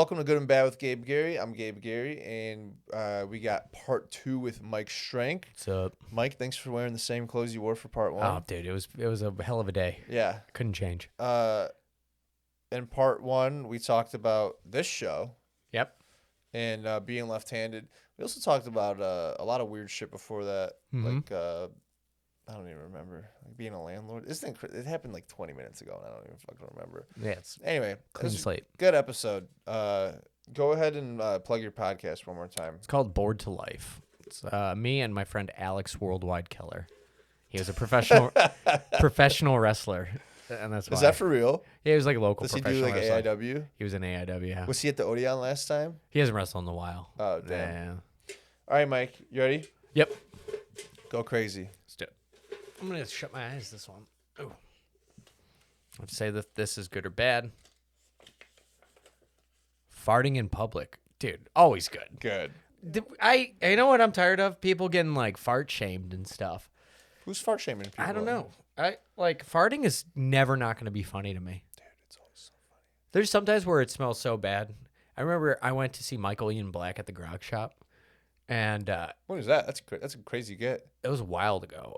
welcome to Good and Bad with Gabe Gerry. I'm Gabe Gerry, and we got part 2 with Mike Strenk. What's up? Mike, thanks for wearing the same clothes you wore for part 1. Oh, dude, it was a hell of a day. Yeah. Couldn't change. In part 1, we talked about this show. Yep. And being left-handed. We also talked about a lot of weird shit before that. Like, I don't even remember. Like being a landlord. It happened like 20 minutes ago, and I don't even fucking remember. Yeah, it's Anyway. clean slate. Good episode. Go ahead and plug your podcast one more time. It's called Bored to Life. It's me and my friend Alex Worldwide Keller. He was a professional wrestler. And that's why. Is that for real? Yeah, he was like a local Does he professional do like wrestler. AIW? He was in AIW, yeah. Was he at the Odeon last time? He hasn't wrestled in a while. Oh, damn. Yeah. All right, Mike. You ready? Yep. Go crazy. Let's do it. I'm going to shut my eyes this one. Oh. Let's say that this is good or bad. Farting in public. Dude, always good. Good. You know what I'm tired of? People getting like fart shamed and stuff. Who's fart shaming people? I don't know. Farting is never not going to be funny to me. Dude, it's always so funny. There's sometimes where it smells so bad. I remember I went to see Michael Ian Black at the Grog Shop, and What is that? That's a crazy get. it was a while ago.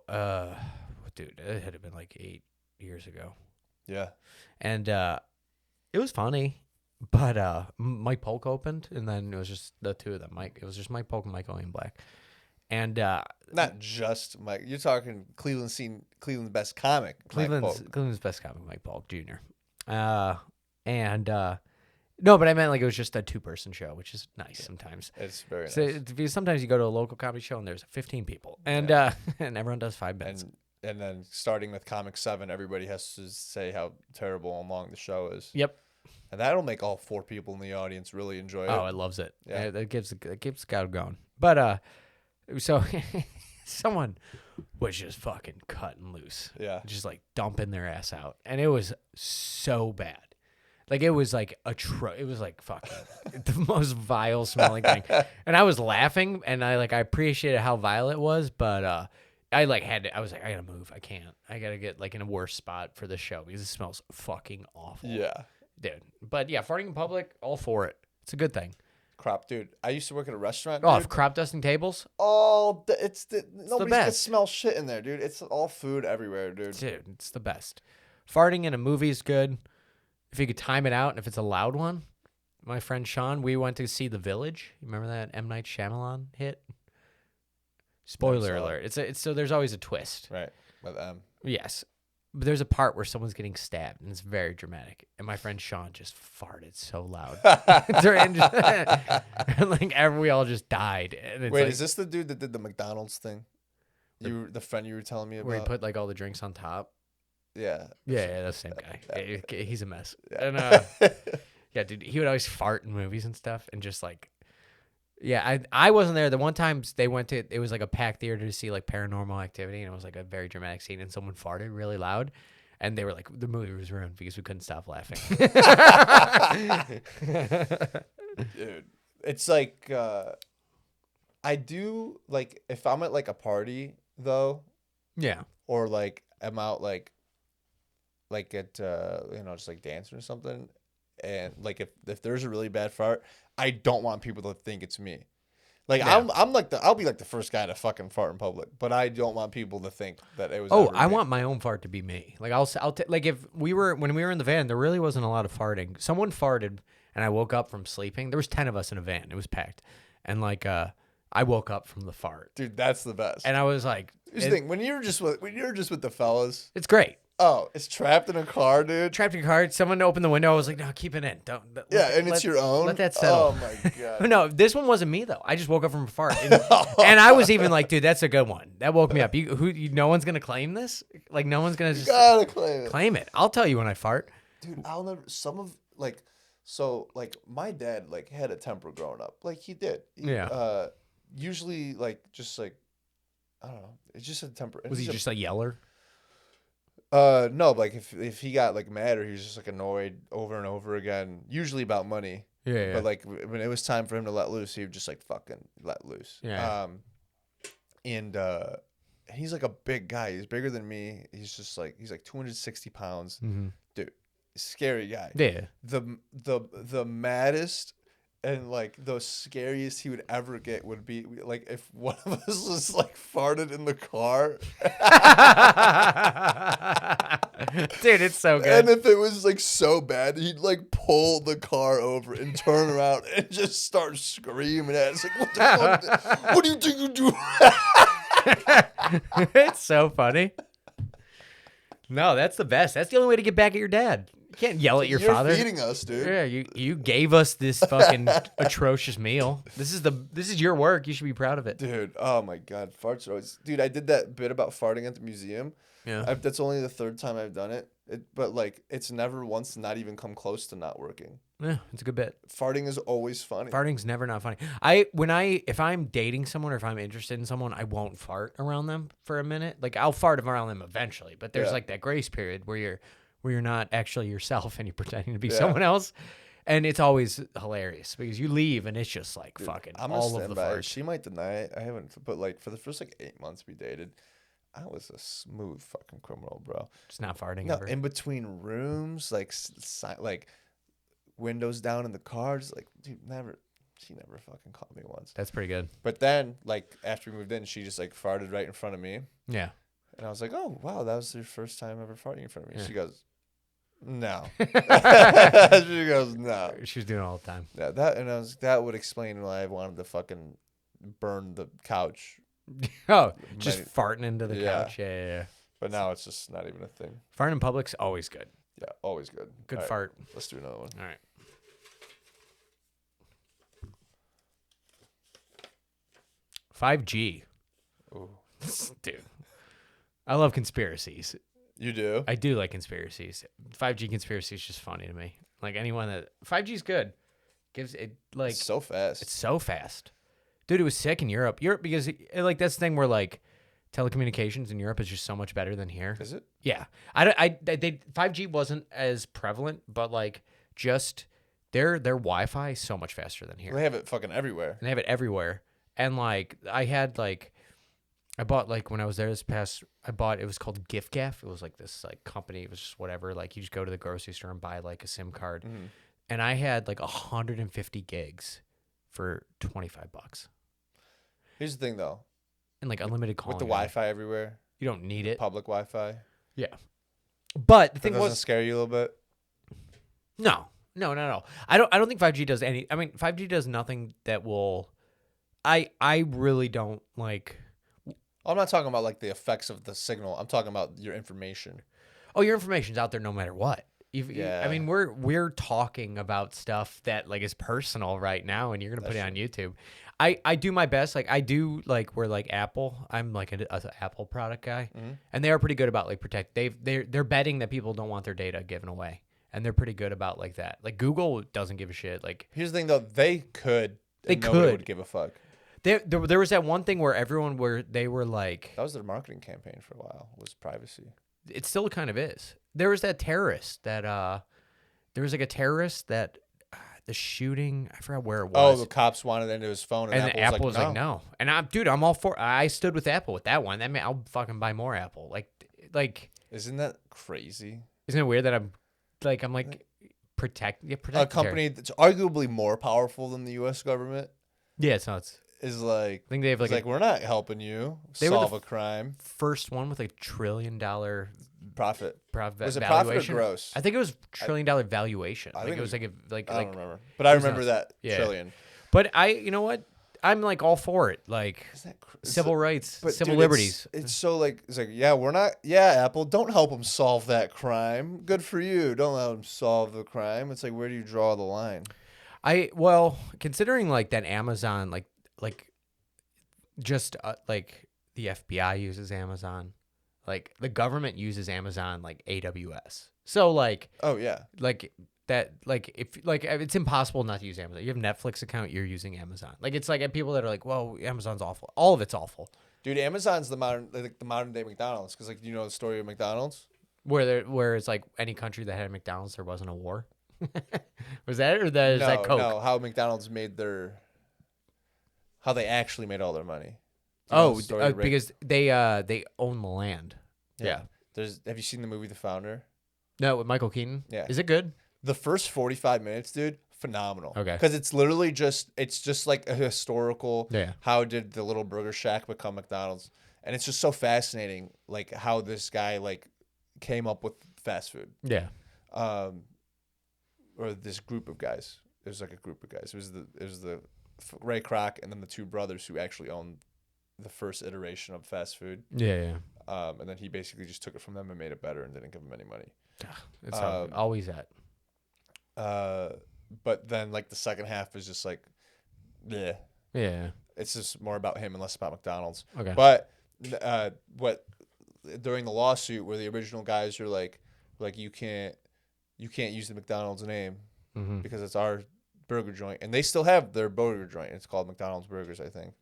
Dude, it had been like 8 years ago, Yeah. and it was funny. But Mike Polk opened, and then it was just the two of them. It was just Mike Polk and Michael Ian Black, and Not just Mike. You're talking Cleveland's best comic. Cleveland's best comic, Mike Polk Jr. No, but I meant like it was just a 2-person show, which is nice sometimes. It's very nice. Because sometimes you go to a local comedy show and there's 15 people, and and everyone does 5 minutes. And then starting with Comic 7, everybody has to say how terrible and long the show is. Yep. And that'll make all 4 people in the audience really enjoy it. Oh, it loves it. Yeah. It keeps the crowd going. But so someone was just fucking cutting loose. Yeah. Just like dumping their ass out, and it was so bad. Like it was like it was like fucking the most vile smelling thing. And I was laughing, and I appreciated how vile it was, but I was like, I gotta move. I can't. I gotta get like in a worse spot for the show because it smells fucking awful. Yeah. Dude. But yeah, farting in public, all for it. It's a good thing. Crop, dude. I used to work at a restaurant. Oh, dude. crop dusting tables? Nobody's gonna smell shit in there, dude. It's all food everywhere, dude. Dude, it's the best. Farting in a movie is good. If you could time it out and if it's a loud one. My friend Sean, we went to see The Village. You remember that M. Night Shyamalan hit? Spoiler alert. It's so there's always a twist. Right. With them. Yes. But there's a part where someone's getting stabbed, and it's very dramatic. And my friend Sean just farted so loud. And we all just died. And it's Wait, like, is this the dude that did the McDonald's thing? The friend you were telling me about? where he put like all the drinks on top? Yeah. Yeah, that's the same guy. He's a mess. Yeah. And yeah, dude, he would always fart in movies and stuff, and just like, yeah, I wasn't there. The one time it was like a packed theater to see like Paranormal Activity, and it was like a very dramatic scene, and someone farted really loud, and they were like, the movie was ruined because we couldn't stop laughing. Dude, it's like I do like if I'm at like a party though, Yeah. or like I'm out like at just like dancing or something, and like if there's a really bad fart, I don't want people to think it's me. Like Yeah. I'll be like the first guy to fucking fart in public, but I don't want people to think that it was. Oh, ever I me. want my own fart to be me. Like like when we were in the van, there really wasn't a lot of farting. Someone farted, and I woke up from sleeping. There was 10 of us in a van. It was packed, and like I woke up from the fart. Dude, that's the best. And I was like, Here's the thing: when you're just with the fellas, it's great. oh, it's trapped in a car, dude. Trapped in a car. Someone opened the window. I was like, no, keep it in. It's your own. Let that settle. Oh my god. No, this one wasn't me though. I just woke up from a fart, and I was even like, dude, that's a good one. That woke me up. No one's gonna claim this. Like, no one's gonna just Gotta claim it. claim it. I'll tell you when I fart. Dude, I'll never. My dad like had a temper growing up. Like he did. Yeah. Usually just like I don't know. It's just a temper. Was he just a yeller? No, like if he got like mad or he was just like annoyed over and over again, usually about money. Yeah. But like when it was time for him to let loose, he would just like fucking let loose. Yeah. And he's like a big guy. He's bigger than me. He's like 260 pounds. Mm-hmm. Dude, scary guy. Yeah. The maddest And like the scariest he would ever get would be like if one of us was like farted in the car. Dude, it's so And good. if it was like so bad, he'd like pull the car over and turn around and just start screaming at us. Like, what the fuck? What do you think you do? It's so funny. No, that's the best. That's the only way to get back at your dad. You can't yell at your You're father. feeding us, dude. Yeah, you gave us this fucking atrocious meal. This is your work. You should be proud of it. Dude, oh my God, farts are always. Dude, I did that bit about farting at the museum. Yeah. That's only the third time I've done it. But like, it's never once not even come close to not working. Yeah, it's a good bit. Farting is always funny. Farting's never not funny. If I'm dating someone or if I'm interested in someone, I won't fart around them for a minute. Like I'll fart around them eventually, but there's like that grace period where you're not actually yourself and you're pretending to be someone else. And it's always hilarious because you leave and it's just like fucking I'm all gonna of the stand by it. farts. She might deny it. I haven't, but like for the first like 8 months we dated, I was a smooth fucking criminal, bro. Just not farting No, ever. in between rooms, like like windows down in the cars, like dude, she never fucking caught me once. That's pretty good. But then, like after we moved in, she just like farted right in front of me, Yeah. and I was like, oh wow, that was your first time ever farting in front of me. Yeah. She goes, no. She goes, no. She was doing it all the time. Yeah, that would explain why I wanted to fucking burn the couch. Oh, just farting into the couch. Yeah. But now it's just not even a thing. Farting in public's always good. Yeah, always good. Good All right, fart. let's do another one. All right. 5G. Ooh. Dude. I love conspiracies. You do? I do like conspiracies. 5G conspiracy is just funny to me. Like anyone that 5G is good. Gives it like It's so fast. It's so fast. Dude, it was sick in Europe. Because like that's the thing where like telecommunications in Europe is just so much better than here. Is it? Yeah. 5G wasn't as prevalent, but like just their Wi-Fi is so much faster than here. They have it fucking everywhere. And they have it everywhere. And like I bought like when I was there it was called giffgaff. It was like this like company. It was just whatever. Like you just go to the grocery store and buy like a SIM card. Mm-hmm. And I had like 150 gigs for $25. Here's the thing though. And like unlimited calling. With the Wi-Fi everywhere, you don't need it. public Wi-Fi. Yeah. But the That thing doesn't was scare you a little bit? No. I don't think 5G does any. I mean, 5G does nothing that will. I really don't like. I'm not talking about like the effects of the signal. I'm talking about your information. Oh, your information's out there no matter what. Yeah. I mean, we're talking about stuff that like is personal right now, and you're gonna put it on YouTube. I do my best. Like I do like we're like Apple. I'm like an Apple product guy, and they are pretty good about like protect. They're betting that people don't want their data given away, and they're pretty good about like that. Like Google doesn't give a shit. Like here's the thing though, they could. They nobody could would give a fuck. There was that one thing where they were like That was their marketing campaign for a while. Was privacy. it still kind of is. There was that terrorist that there was like a terrorist that the shooting, I forgot where it Oh, was. the cops wanted into his phone, and Apple was like, no. no. And I'm all for. I stood with Apple with that one. That meant I'll fucking buy more Apple. Like. Isn't that crazy? Isn't it weird that I'm protect A company that's arguably more powerful than the U.S. government Yeah, it's nuts. is like. I think they have like we're not helping you They were solve the a crime. first one with like $1 trillion Profit. Was it valuation. profit or gross? I think it was $1 trillion valuation. I Like think it was like I don't remember, but I it was remember nuts. that Yeah. trillion. But you know what? I'm like all for it. Like Isn't that civil rights, But civil dude, liberties. It's so like it's like we're not Apple, don't help them solve that crime. Good for you. Don't let them solve the crime. It's like where do you draw the line? Well, considering like that Amazon like just like the FBI uses Amazon, like the government uses Amazon like AWS. So like Oh yeah. like that like if like it's impossible not to use Amazon. You have a Netflix account, you're using Amazon. Like it's like people that are like, "Whoa, Amazon's awful." All of it's awful. Dude, Amazon's the modern day McDonald's because like you know the story of McDonald's. Where it's like any country that had a McDonald's, there wasn't a war. Was that it, or is that Coke? No, how McDonald's made how they actually made all their money. Do you know the story of Rick? Because they own the land. Yeah. Have you seen the movie The Founder? No, with Michael Keaton. Yeah. Is it good? The first 45 minutes, dude, phenomenal. Okay. Because it's literally just like a historical. Yeah. How did the Little Burger Shack become McDonald's? And it's just so fascinating, like how this guy like came up with fast food. Yeah. Or this group of guys. It was like a group of guys. It was the Ray Kroc and then the two brothers who actually owned the first iteration of fast food. Yeah. And then he basically just took it from them and made it better and didn't give them any money. It's always that. But then like the second half is just like, bleh. Yeah. It's just more about him and less about McDonald's. Okay. But what during the lawsuit where the original guys are like you can't use the McDonald's name because it's our burger joint, and they still have their burger joint. It's called McDonald's Burgers, I think.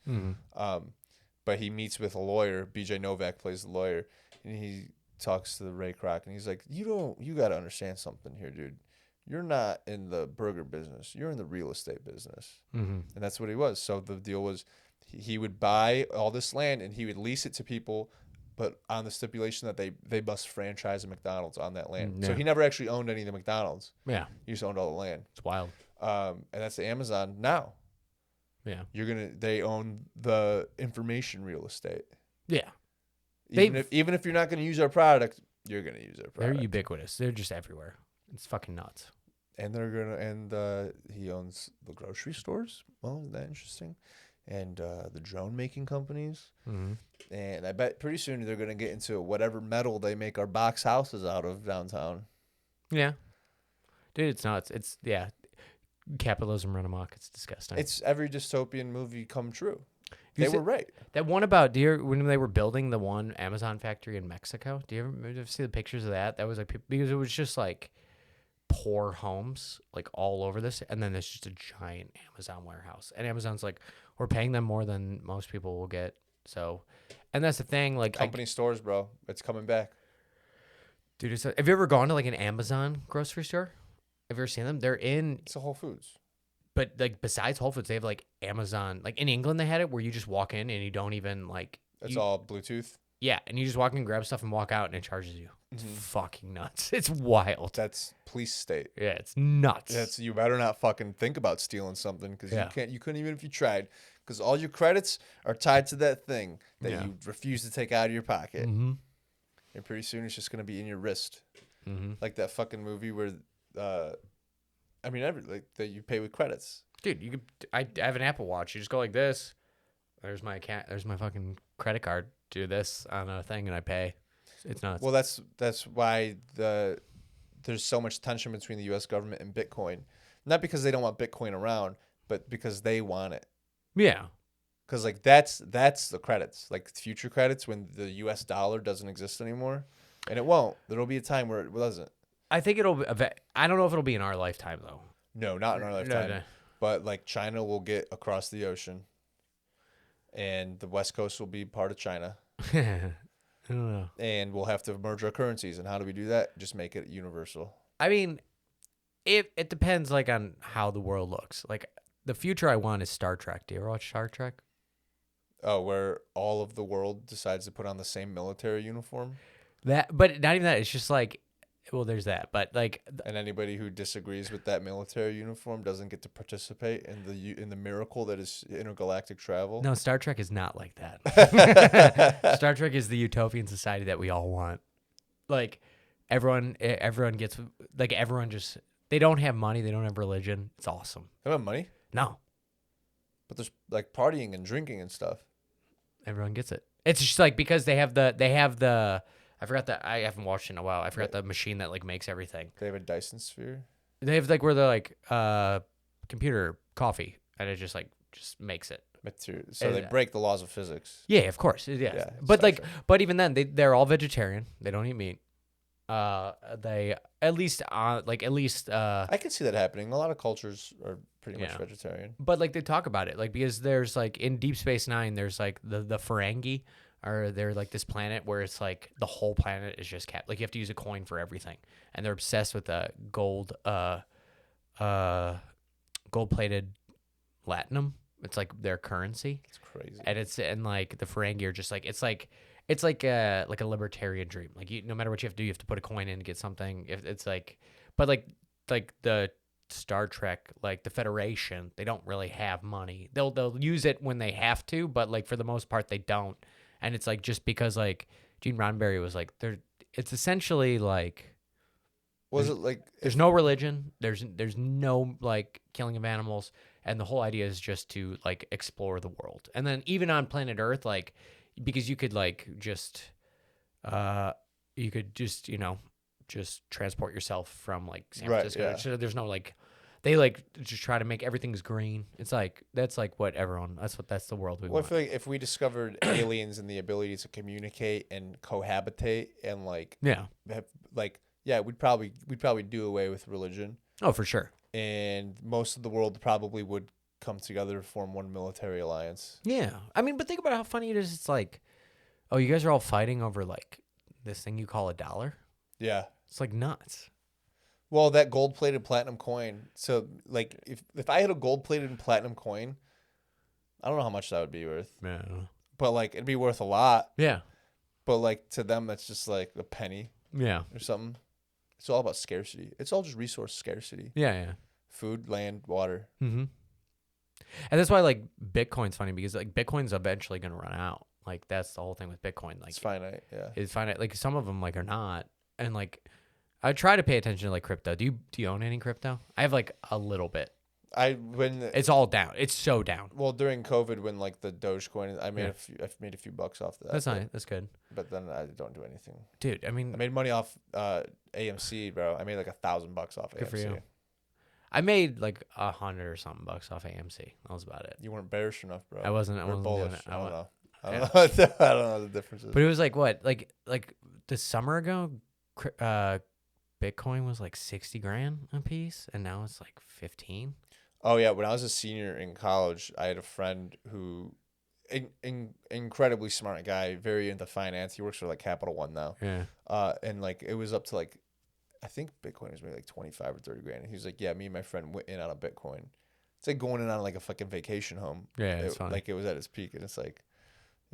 But he meets with a lawyer. BJ Novak plays the lawyer, and he talks to Ray Kroc, and he's like, you got to understand something here, dude. You're not in the burger business. You're in the real estate business. And that's what he was. So the deal was he would buy all this land and he would lease it to people, but on the stipulation that they must franchise a McDonald's on that land. Yeah. So he never actually owned any of the McDonald's. Yeah. He just owned all the land. It's wild. And that's the Amazon now. Yeah. They own the information real estate. Yeah. Even if you're not going to use our product, you're going to use our product. They're ubiquitous. They're just everywhere. It's fucking nuts. And he owns the grocery stores. Well, isn't that interesting? And the drone making companies. And I bet pretty soon they're going to get into whatever metal they make our box houses out of downtown. Yeah. Dude, it's nuts. It's, yeah. Capitalism run amok. It's disgusting. It's every dystopian movie come true. They were right. That one about when they were building the one Amazon factory in Mexico. Do you ever see the pictures of that? That was like, because it was just like poor homes like all over this, and then there's just a giant Amazon warehouse, and Amazon's like, we're paying them more than most people will get. So, and that's the thing, like company stores, bro, it's coming back, dude. Have you ever gone to like an Amazon grocery store? Have you ever seen them? It's a Whole Foods. But like besides Whole Foods, they have like Amazon. Like in England, they had it where you just walk in and you don't even like. It's all Bluetooth. Yeah, and you just walk in, grab stuff, and walk out, and it charges you. It's fucking nuts. It's wild. That's police state. Yeah, it's nuts. You better not fucking think about stealing something because you couldn't even if you tried, because all your credits are tied to that thing that you refuse to take out of your pocket. And pretty soon it's just gonna be in your wrist, like that fucking movie where, that you pay with credits. Dude, I have an Apple Watch. You just go like this. There's my fucking credit card. Do this on a thing and I pay. It's nuts. Well, that's why there's so much tension between the U.S. government and Bitcoin. Not because they don't want Bitcoin around, but because they want it. Yeah. Because like that's the credits, like future credits when the U.S. dollar doesn't exist anymore, and it won't. There'll be a time where it doesn't. I think I don't know if it'll be in our lifetime though. No, not in our lifetime. No. But like China will get across the ocean, and the West Coast will be part of China. I don't know. And we'll have to merge our currencies. And how do we do that? Just make it universal. I mean, it depends like on how the world looks. Like the future I want is Star Trek. Do you ever watch Star Trek? Oh, where all of the world decides to put on the same military uniform? But not even that. It's just like, well, there's that. But like, and anybody who disagrees with that military uniform doesn't get to participate in the miracle that is intergalactic travel. No, Star Trek is not like that. Star Trek is the utopian society that we all want. Like everyone gets like everyone just they don't have money, they don't have religion. It's awesome. They don't have money? No. But there's like partying and drinking and stuff. Everyone gets it. It's just like because they have the I forgot that I haven't watched it in a while. I forgot the machine that like makes everything. They have a Dyson sphere. They have like where they're like computer coffee and it just makes it. So they break the laws of physics. Yeah, of course. Yeah. But like but even then they're all vegetarian. They don't eat meat. They at least I can see that happening. A lot of cultures are pretty much vegetarian. But like they talk about it like because there's like in Deep Space Nine there's like the Ferengi. Or they're like this planet where it's like the whole planet is just capped. Like you have to use a coin for everything, and they're obsessed with gold-plated latinum. It's like their currency. It's crazy. And like the Ferengi are just like it's like a libertarian dream. Like no matter what you have to do, you have to put a coin in to get something. If it's like, but like the Star Trek, like the Federation, they don't really have money. They'll use it when they have to, but like for the most part they don't. And it's like just because like Gene Roddenberry was like it's essentially like Was it like there's no religion, there's no like killing of animals, and the whole idea is just to like explore the world. And then even on planet Earth, like because you could like just just transport yourself from like San Francisco. yeah. So there's no like they like just try to make everything's green. It's like that's like what everyone that's the world we Well, I want. feel like if we discovered aliens and the ability to communicate and cohabitate and like Yeah. we'd probably do away with religion, Oh, for sure. and most of the world probably would come together to form one military alliance. Yeah. I mean, but think about how funny it is. It's like, oh, you guys are all fighting over like this thing you call a dollar. Yeah. It's like nuts. Well, that gold-plated platinum coin. So, like, if I had a gold-plated and platinum coin, I don't know how much that would be worth. Yeah. But like, it'd be worth a lot. Yeah. But like to them, that's just like a penny Yeah. or something. It's all about scarcity. It's all just resource scarcity. Yeah. Yeah. Food, land, water. Mm-hmm. And that's why like Bitcoin's funny because like Bitcoin's eventually going to run out. Like that's the whole thing with Bitcoin. Like It's finite. Yeah. it's finite. Like some of them like are not. And like I try to pay attention to like crypto. Do you own any crypto? I have like a little bit. It's all down. It's so down. Well, during COVID, when like the Dogecoin, I've made a few bucks off that. That's nice. That's good. But then I don't do anything. Dude, I mean, I made money off AMC, bro. I made like $1,000 off AMC. Good for you. I made like 100 or something bucks off AMC. That was about it. You weren't bearish enough, bro. I wasn't doing bullish. it. I don't know. I Yeah. don't know. I don't know the differences. But it was like what? Like the summer ago, Bitcoin was like 60 grand a piece, and now it's like 15. Oh yeah, when I was a senior in college, I had a friend who, incredibly smart guy, very into finance. He works for like Capital One now. Yeah. And like it was up to like, I think Bitcoin was maybe like 25 or 30 grand. And he was like, yeah, me and my friend went in on a Bitcoin. It's like going in on like a fucking vacation home. Yeah, it's funny. Like it was at its peak, and it's like,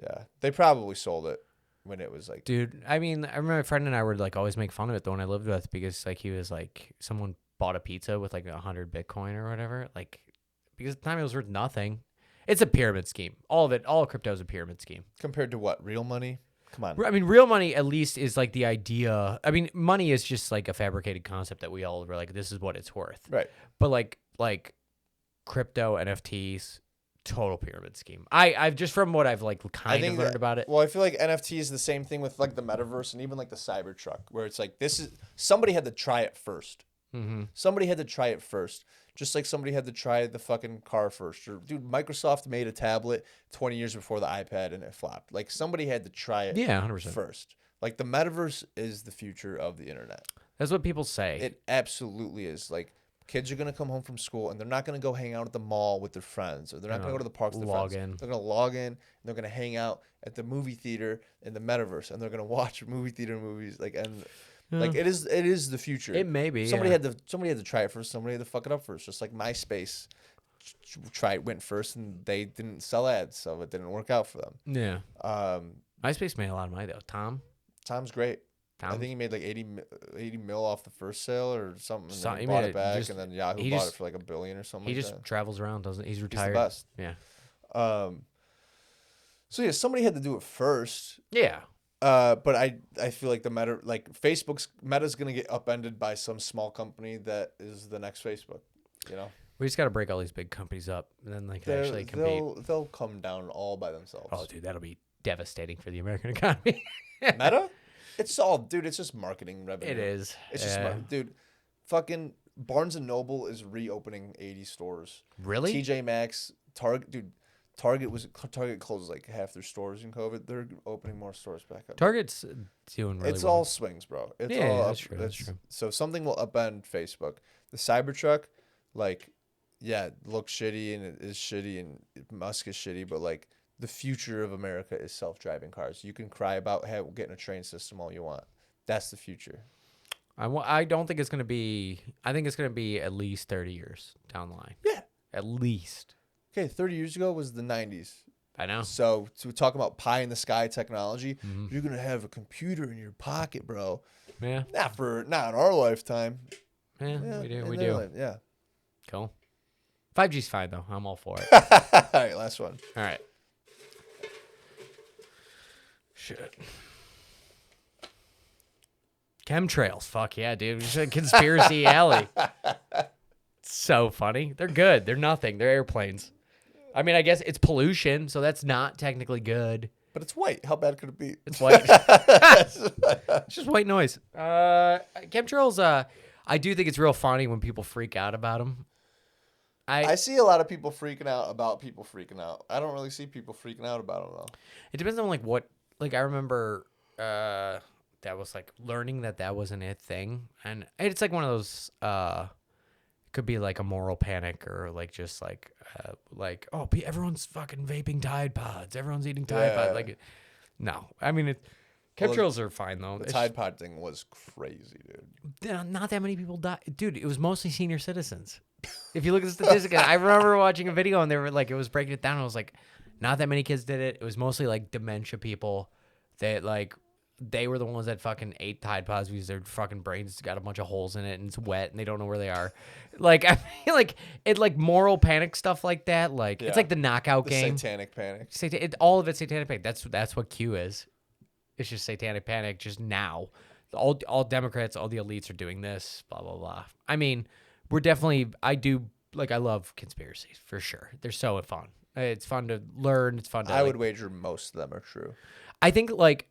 yeah, they probably sold it when it was like. Dude, I mean, I remember my friend and I would like always make fun of it the one I lived with because like he was like someone bought a pizza with like 100 Bitcoin or whatever, like because at the time it was worth nothing. It's a pyramid scheme. All of crypto is a pyramid scheme. Compared to what? Real money? Come on. I mean, real money at least is like the idea. I mean, money is just like a fabricated concept that we all were like, this is what it's worth. Right. But like crypto, NFTs, total pyramid scheme. I've just from what I've like kind of learned about it. Well, I feel like NFT is the same thing with like the metaverse and even like the Cybertruck, where it's like somebody had to try it first. Mm-hmm. Somebody had to try it first. Just like somebody had to try the fucking car first. Or, dude, Microsoft made a tablet 20 years before the iPad and it flopped. Like, somebody had to try it 100%. first. Like, the metaverse is the future of the internet. That's what people say. It absolutely is. Like, kids are going to come home from school and they're not going to go hang out at the mall with their friends. Or they're not going to go to the parks with their friends. They're going to log in and they're going to hang out at the movie theater in the metaverse. And they're going to watch movie theater movies. Like, and... Like it is the future. It may be. Somebody had to try it first. Somebody had to fuck it up first. Just like MySpace, went first, and they didn't sell ads, so it didn't work out for them. Yeah. MySpace made a lot of money though. Tom's great. I think he made like 80 mil off the first sale or something. And then he bought it back, and then Yahoo bought it for like $1 billion or something. He just travels around, doesn't? He's retired. He's the best. Yeah. So yeah, somebody had to do it first. Yeah. But I feel like Facebook's Meta's gonna get upended by some small company that is the next Facebook. You know, we just got to break all these big companies up, and then like actually compete. They'll come down all by themselves. Oh, dude, that'll be devastating for the American economy. Meta, it's just marketing revenue. It is. It's just dude, fucking Barnes and Noble is reopening 80 stores. Really? TJ Maxx, Target, dude. Target closed like half their stores in COVID. They're opening more stores back up. Target's doing really It's well. all swings, bro. It's yeah, all that's true. That's true. So something will upend Facebook. The Cybertruck, like, yeah, it looks shitty and it is shitty and Musk is shitty, but like the future of America is self-driving cars. You can cry about getting a train system all you want. That's the future. I don't think it's gonna be. I think it's gonna be at least 30 years down the line. Yeah, at least. Okay, 30 years ago was the 90s. I know. So to talk about pie in the sky technology, you're gonna have a computer in your pocket, bro. Yeah. Not in our lifetime. Yeah, we do. Yeah. Cool. 5G's fine though. I'm all for it. All right, last one. All right. Shit. Chemtrails. Fuck yeah, dude. We said Conspiracy Alley. So funny. They're good. They're nothing. They're airplanes. I mean, I guess it's pollution, so that's not technically good. But it's white. How bad could it be? It's white. It's just white noise. Chemtrails, I do think it's real funny when people freak out about them. I see a lot of people freaking out about people freaking out. I don't really see people freaking out about them, though. It depends on, like, what... Like, I remember that was, like, learning that wasn't a thing. And it's, like, one of those... could be, like, a moral panic or, like, just, like, oh, everyone's fucking vaping Tide Pods. Everyone's eating Tide Pods. Like, no. I mean, chemtrails are fine, though. The Tide Pod thing was crazy, dude. Not that many people died. Dude, it was mostly senior citizens. If you look at the statistics, I remember watching a video and they were like, it was breaking it down. And I was like, not that many kids did it. It was mostly like dementia people that like, they were the ones that fucking ate Tide Pods because their fucking brains got a bunch of holes in it and it's wet and they don't know where they are. Like, I feel like it, like moral panic stuff like that. Like, it's like the knockout game. Satanic panic. All of it's satanic panic. That's what Q is. It's just satanic panic just now. All Democrats, all the elites are doing this, blah, blah, blah. I mean, we're definitely, I love conspiracies for sure. They're so fun. It's fun to learn. It's fun to, I would wager most of them are true. I think like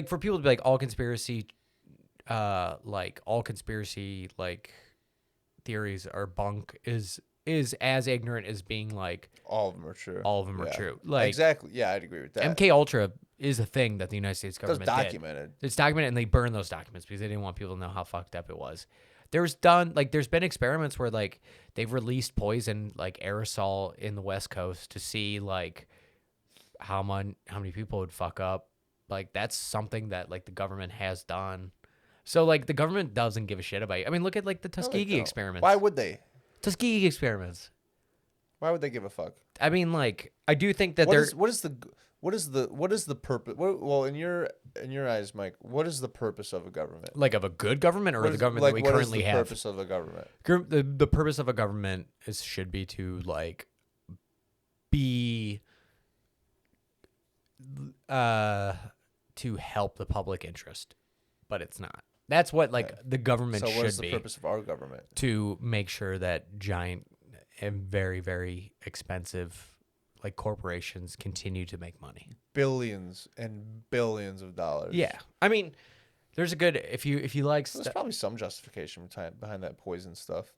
for people to be like all conspiracy like theories are bunk is as ignorant as being like all of them are true. All of them are true. Like exactly. Yeah, I'd agree with that. MK Ultra is a thing that the United States government did. It's documented, and they burned those documents because they didn't want people to know how fucked up it was. There's been experiments where like they've released poison like aerosol in the West Coast to see like how many people would fuck up. Like that's something that like the government has done. So like the government doesn't give a shit about you. I mean, look at like the Tuskegee experiments. Why would they? Tuskegee experiments. Why would they give a fuck? I mean, like I do think that what is the purpose? Well, in your eyes, Mike, what is the purpose of a government? Like of a good government or the government that we currently have? What is the purpose of a government? The purpose of a government should be to like be to help the public interest, but it's not. That's what like the government should be. So what is the purpose of our government? To make sure that giant and very, very expensive like corporations continue to make money. Billions and billions of dollars. Yeah. I mean, there's a good if you like there's probably some justification behind that poison stuff.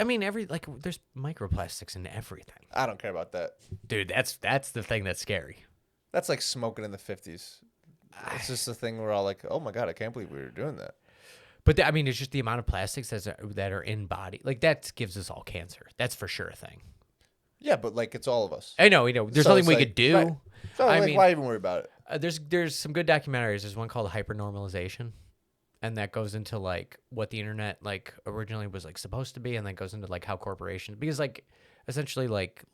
I mean, there's microplastics in everything. I don't care about that. Dude, that's the thing that's scary. That's like smoking in the 50s. It's just a thing where we're all like, oh my God, I can't believe we were doing that. But I mean, it's just the amount of plastics that are in body. Like that gives us all cancer. That's for sure a thing. Yeah, but like it's all of us. I know. There's nothing we could do. Right. So I mean, why even worry about it? There's some good documentaries. There's one called Hypernormalization, and that goes into like what the internet like originally was like supposed to be, and then goes into like how corporations because like essentially like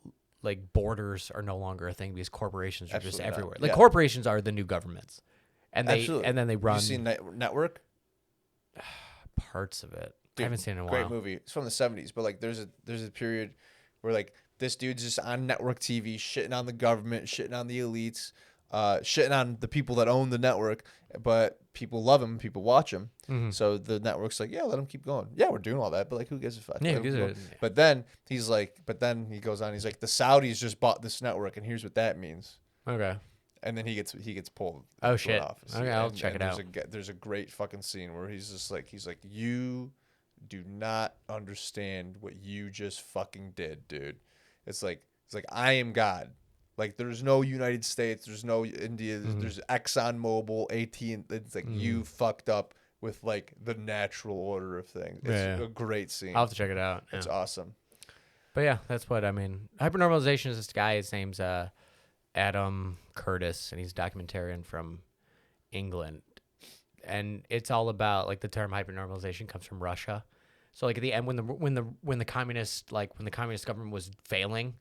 borders are no longer a thing because corporations are just everywhere. Like corporations are the new governments, and then they run. You seen Network? Parts of it. Dude, I haven't seen it in a while. Great movie. It's from the 70s, but like there's a period where like this dude's just on network TV shitting on the government, shitting on the elites, shitting on the people that own the network, but people love him, people watch him. Mm-hmm. So the network's like, yeah, let him keep going. Yeah, we're doing all that, but like who gives a fuck? Yeah, But then he goes on, he's like, the Saudis just bought this network and here's what that means. Okay. And then he gets pulled. Oh shit! Office. Okay, I'll check it out. There's a great fucking scene where he's like, you do not understand what you just fucking did, dude. It's like I am God. Like there's no United States, there's no India, there's Exxon Mobil, AT&T. It's like you fucked up with like the natural order of things. It's a great scene. I'll have to check it out. It's awesome. But yeah, that's what I mean. Hypernormalization is this guy. His name's Adam Curtis, and he's a documentarian from England, and it's all about like the term hypernormalization comes from Russia. So like at the end, when the communist government was failing,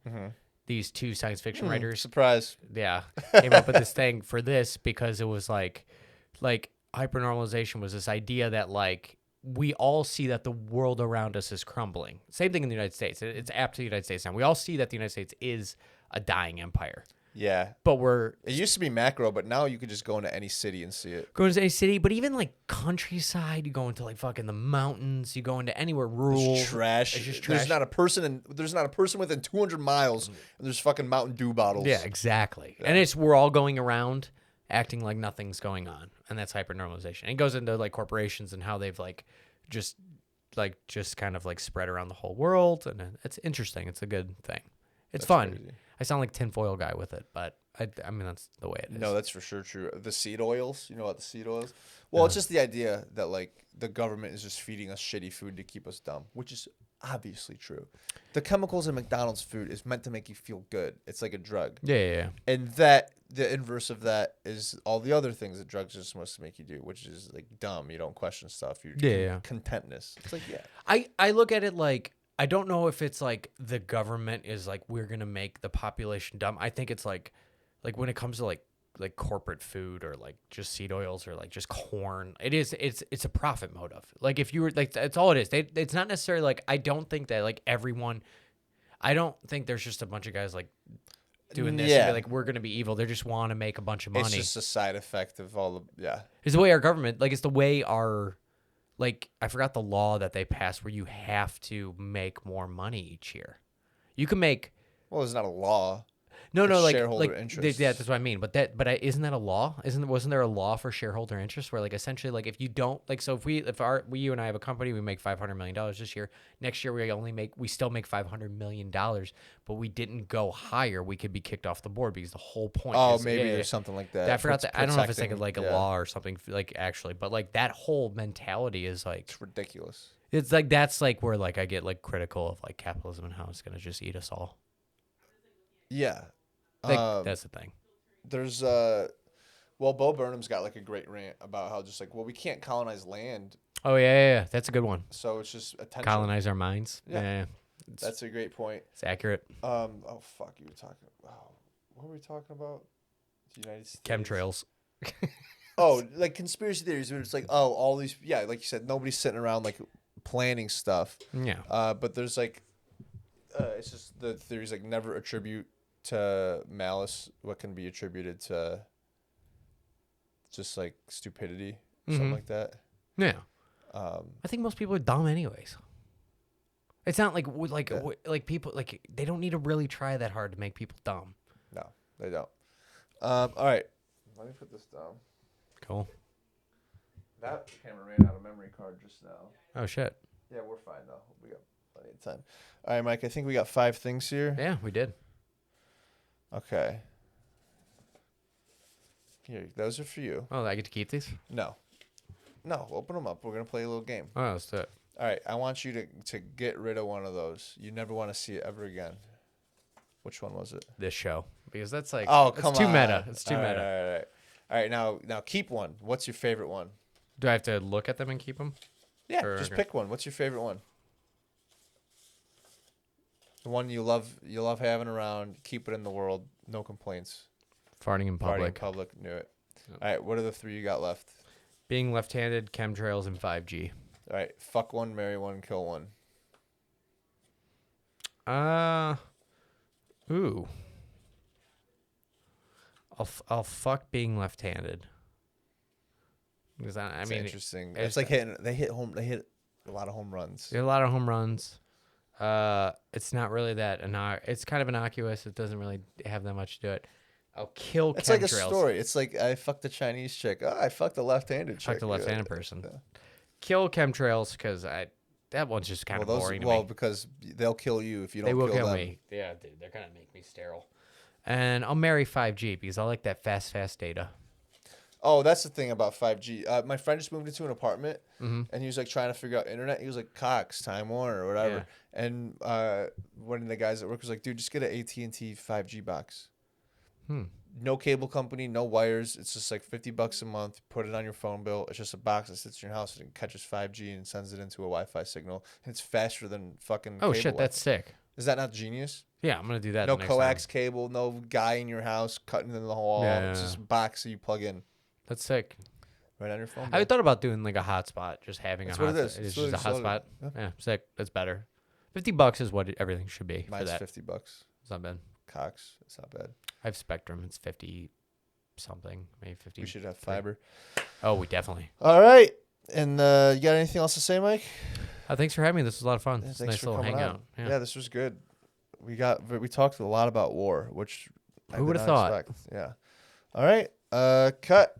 these two science fiction writers, surprise, came up with this thing for this because it was like hypernormalization was this idea that like we all see that the world around us is crumbling. Same thing in the United States. It's apt to the United States now. We all see that the United States is a dying empire. Yeah. But it used to be macro, but now you could just go into any city and see it. Go into any city, but even like countryside, you go into like fucking the mountains, you go into anywhere rural. It's trash. It's just trash. There's not a person within 200 miles, and there's fucking Mountain Dew bottles. Yeah, exactly. Yeah. And we're all going around acting like nothing's going on, and that's hypernormalization. It goes into like corporations and how they've just kind of like spread around the whole world, and it's interesting. It's a good thing. It's fun. Crazy. I sound like tinfoil guy with it, but I mean that's the way it is. No, that's for sure true. The seed oils, you know about the seed oils? Well, it's just the idea that like the government is just feeding us shitty food to keep us dumb, which is obviously true. The chemicals in McDonald's food is meant to make you feel good. It's like a drug. Yeah. And the inverse of that is all the other things that drugs are supposed to make you do, which is like dumb. You don't question stuff. You're contentness. It's like, I look at it like, I don't know if it's like the government is like, we're going to make the population dumb. I think it's like when it comes to like corporate food or like just seed oils or like just corn, it's a profit motive. Like if you were like, that's all it is. It's not necessarily like, I don't think that like I don't think there's just a bunch of guys like doing this and be like, we're going to be evil. They just want to make a bunch of money. It's just a side effect of all the, It's the way our government, like it's the way our, like, I forgot the law that they passed where you have to make more money each year. You can make. Well, there's not a law. No, like shareholder interest. Yeah, that's what I mean. But isn't that a law? Wasn't there a law for shareholder interest where like essentially like if you don't like so if you and I have a company, we make $500 million this year. Next year we still make $500 million, but we didn't go higher. We could be kicked off the board because the whole point. Oh, maybe there's something like that. I forgot that. I don't know if it's like a law or something like actually, but like that whole mentality is like it's ridiculous. It's like that's like where like I get like critical of like capitalism and how it's gonna just eat us all. Yeah. That's the thing. There's Bo Burnham's got like a great rant about how just like, well, we can't colonize land. Oh yeah, that's a good one. So it's just attention. Colonize our minds. Yeah. That's a great point. It's accurate. Oh fuck, you were talking. What were we talking about? The United States. Chemtrails. Like conspiracy theories. Where it's like, all these. Yeah, like you said, nobody's sitting around like planning stuff. Yeah. But there's like, it's just the theories like never attribute to malice what can be attributed to just like stupidity, something like that. Yeah. I think most people are dumb anyways. It's not like people like they don't need to really try that hard to make people dumb. No, they don't. All right, let me put this down. Cool. That camera ran out of memory card just now. Oh shit. Yeah, we're fine though. We got plenty of time. All right, Mike. I think we got 5 things here. Yeah, we did. Okay. Here, those are for you. Oh, I get to keep these? No, open them up. We're gonna play a little game. Oh, let's do it. All right, I want you to get rid of one of those. You never want to see it ever again. Which one was it? This show, because that's like it's too on. meta. It's too meta. All right. Now keep one. What's your favorite one? Do I have to look at them and keep them? Yeah, just pick one. What's your favorite one? The one you love having around. Keep it in the world. No complaints. Farting in public. Farting in public. Knew it. Yep. All right. What are the 3 you got left? Being left-handed, chemtrails, and 5G. All right. Fuck one, marry one, kill one. Ooh. I'll fuck being left-handed. Because I mean, interesting. It's like they hit a lot of home runs. There are a lot of home runs. It's not really that it's kind of innocuous. It doesn't really have that much to it. I'll kill chemtrails. It's like a story. It's like I fucked a Chinese chick. I fucked a left-handed chick. Fucked a left-handed person. Yeah. Kill chemtrails because that one's just kind of boring to me. Well, because they'll kill you if you don't kill them. They will kill me. Yeah, dude. They're going to make me sterile. And I'll marry 5G because I like that fast data. Oh, that's the thing about 5G. My friend just moved into an apartment, and he was like trying to figure out internet. He was like, Cox, Time Warner, or whatever. Yeah. And one of the guys at work was like, dude, just get an AT&T 5G box. No cable company, no wires. It's just like $50 a month. Put it on your phone bill. It's just a box that sits in your house and it catches 5G and sends it into a Wi-Fi signal. And it's faster than fucking cable. Shit, that's sick. Is that not genius? Yeah, I'm going to do that. No coax cable, no guy in your house cutting into the wall. It's just a box that you plug in. That's sick. right on your phone. I bro. thought about doing like a hotspot, just having That's a what hotspot. it is. It's It's just a literally hotspot. Yeah. Yeah, sick. That's better. $50 is what everything should be Mine's for that. $50. It's not bad. Cox, it's not bad. I have Spectrum. It's 50 something, maybe 50. We should have fiber. Oh, we definitely. All right. And you got anything else to say, Mike? Thanks for having me. This was a lot of fun. Yeah, It's a thanks nice for little coming hangout. on. Yeah, this was good. We talked a lot about war, which Who would have thought? expect. Yeah. All right. Cut.